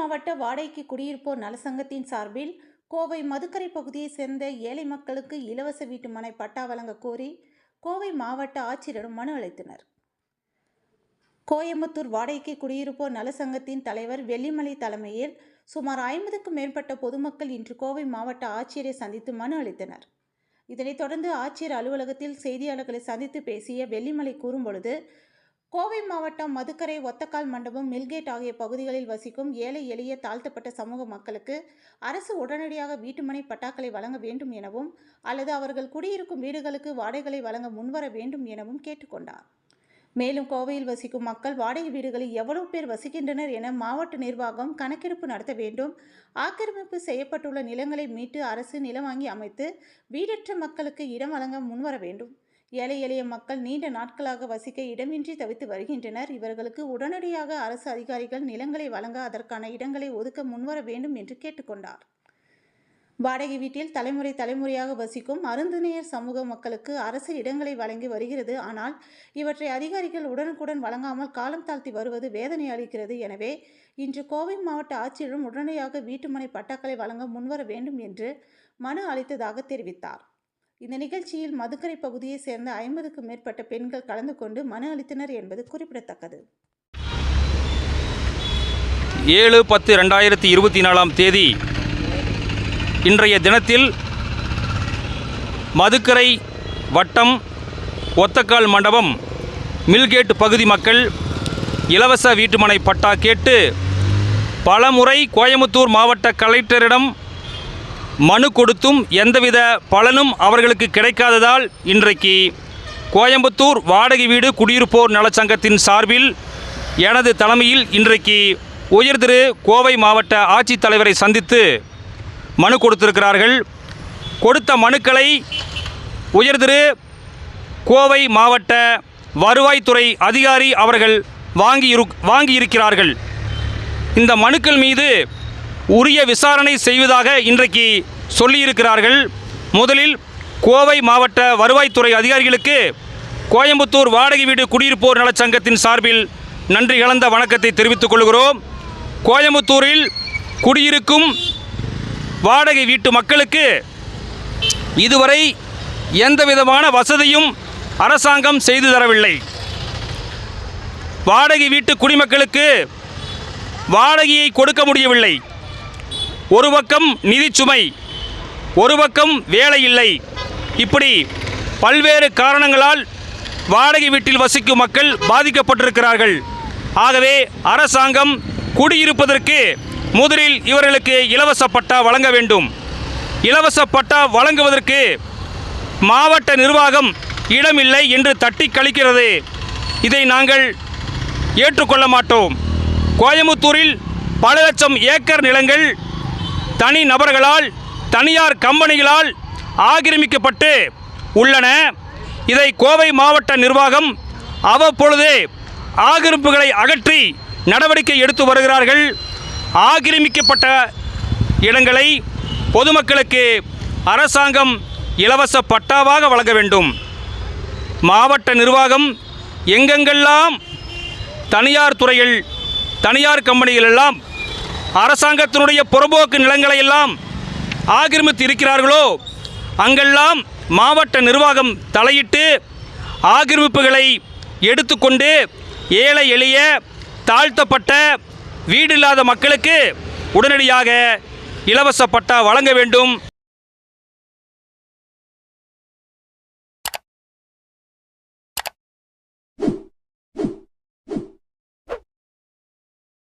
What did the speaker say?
மாவட்ட வாடகைக்கு குடியிருப்போர் நலசங்கத்தின் சார்பில் கோவை மதுக்கரை பகுதியை சேர்ந்த ஏழை மக்களுக்கு இலவச வீட்டு மனை பட்டா வழங்க கோரி கோவை மாவட்ட ஆட்சியரிடம் மனு அளித்தனர். கோயம்புத்தூர் வாடகைக்கு குடியிருப்போர் நலசங்கத்தின் தலைவர் வெள்ளிமலை தலைமையில் சுமார் 50க்கும் மேற்பட்ட பொதுமக்கள் இன்று கோவை மாவட்ட ஆட்சியரை சந்தித்து மனு அளித்தனர். இதனைத் தொடர்ந்து ஆட்சியர் அலுவலகத்தில் செய்தியாளர்களை சந்தித்து பேசிய வெள்ளிமலை கூறும்பொழுது, கோவை மாவட்டம் மதுக்கரை, ஒத்தக்கால் மண்டபம், மில்கேட் ஆகிய பகுதிகளில் வசிக்கும் ஏழை எளிய தாழ்த்தப்பட்ட சமூக மக்களுக்கு அரசு உடனடியாக வீட்டுமனை பட்டாக்களை வழங்க வேண்டும் எனவும் அல்லது அவர்கள் குடியிருக்கும் வீடுகளுக்கு வாடகைகளை வழங்க முன்வர வேண்டும் எனவும் கேட்டுக்கொண்டார். மேலும் கோவையில் வசிக்கும் மக்கள் வாடகை வீடுகளில் எவ்வளவு பேர் வசிக்கின்றனர் என மாவட்ட நிர்வாகம் கணக்கெடுப்பு நடத்த வேண்டும். ஆக்கிரமிப்பு செய்யப்பட்டுள்ள நிலங்களை மீட்டு அரசு நிலம் வாங்கி அமைத்து வீடற்ற மக்களுக்கு இடம் வழங்க முன்வர வேண்டும். ஏழை எளிய மக்கள் நீண்ட நாட்களாக வசிக்க இடமின்றி தவித்து வருகின்றனர். இவர்களுக்கு உடனடியாக அரசு அதிகாரிகள் நிலங்களை வழங்க அதற்கான இடங்களை ஒதுக்க முன்வர வேண்டும் என்று கேட்டுக்கொண்டார். வாடகை வீட்டில் தலைமுறையாக வசிக்கும் அருந்தினையர் சமூக மக்களுக்கு அரசு இடங்களை வழங்கி வருகிறது. ஆனால் இவற்றை அதிகாரிகள் உடனுக்குடன் வழங்காமல் காலம் தாழ்த்தி வருவது வேதனை அளிக்கிறது. எனவே இன்று கோவை மாவட்ட ஆட்சியரிடம் உடனடியாக வீட்டுமனை பட்டாக்களை வழங்க முன்வர வேண்டும் என்று மனு அளித்ததாக தெரிவித்தார். இந்த நிகழ்ச்சியில் மதுக்கரை பகுதியை சேர்ந்த 50க்கும் மேற்பட்ட பெண்கள் கலந்து கொண்டு மனு அளித்தனர் என்பது குறிப்பிடத்தக்கது. 7/10/2024 இன்றைய தினத்தில் மதுக்கரை வட்டம், ஒத்தக்கால் மண்டபம், மில்கேட் பகுதி மக்கள் இலவச வீட்டுமனை பட்டா கேட்டு பலமுறை கோயம்புத்தூர் மாவட்ட கலெக்டரிடம் மனு கொடுத்தும் எந்தவித பலனும் அவர்களுக்கு கிடைக்காததால் இன்றைக்கு கோயம்புத்தூர் வாடகை வீடு குடியிருப்போர் நலச்சங்கத்தின் சார்பில் எனது தலைமையில் இன்றைக்கு உயர்திரு கோவை மாவட்ட ஆட்சித்தலைவரை சந்தித்து மனு கொடுத்திருக்கிறார்கள். கொடுத்த மனுக்களை உயர்திரு கோவை மாவட்ட வருவாய்த்துறை அதிகாரி அவர்கள் வாங்கியிருக்கிறார்கள். இந்த மனுக்கள் மீது உரிய விசாரணை செய்வதாக இன்றைக்கு சொல்லியிருக்கிறார்கள். முதலில் கோவை மாவட்ட வருவாய்த்துறை அதிகாரிகளுக்கு கோயம்புத்தூர் வாடகை வீடு குடியிருப்போர் நலச்சங்கத்தின் சார்பில் நன்றி கலந்த வணக்கத்தை தெரிவித்துக் கொள்கிறோம். கோயம்புத்தூரில் குடியிருக்கும் வாடகை வீட்டு மக்களுக்கு இதுவரை எந்தவிதமான வசதியும் அரசாங்கம் செய்து தரவில்லை. வாடகை வீட்டு குடிமக்களுக்கு வாடகையை கொடுக்க முடியவில்லை. ஒரு பக்கம் நிதிச்சுமை, ஒரு பக்கம் வேலை இல்லை. இப்படி பல்வேறு காரணங்களால் வாடகை வீட்டில் வசிக்கும் மக்கள் பாதிக்கப்பட்டிருக்கிறார்கள். ஆகவே அரசாங்கம் குடியிருப்பதற்கு முதலில் இவர்களுக்கு இலவச பட்டா வழங்க வேண்டும். இலவச பட்டா வழங்குவதற்கு மாவட்ட நிர்வாகம் இடமில்லை என்று தட்டி கழிக்கிறது. இதை நாங்கள் ஏற்றுக்கொள்ள மாட்டோம். கோயம்புத்தூரில் பல லட்சம் ஏக்கர் நிலங்கள் தனி நபர்களால், தனியார் கம்பெனிகளால் ஆக்கிரமிக்கப்பட்டு உள்ளன. இதை கோவை மாவட்ட நிர்வாகம் அவ்வப்பொழுது ஆக்கிரமிப்புகளை அகற்றி நடவடிக்கை எடுத்து வருகிறார்கள். ஆக்கிரமிக்கப்பட்ட இடங்களை பொதுமக்களுக்கு அரசாங்கம் இலவச பட்டாவாக வழங்க வேண்டும். மாவட்ட நிர்வாகம் எங்கெங்கெல்லாம் தனியார் துறைகள், தனியார் கம்பெனிகள் எல்லாம் அரசாங்கத்தினுடைய புறம்போக்கு நிலங்களை எல்லாம் ஆக்கிரமித்து இருக்கிறார்களோ அங்கெல்லாம் மாவட்ட நிர்வாகம் தலையிட்டு ஆக்கிரமிப்புகளை எடுத்துக்கொண்டு ஏழை எளிய தாழ்த்தப்பட்ட வீடில்லாத மக்களுக்கு உடனடியாக இலவச பட்டா வழங்க வேண்டும்.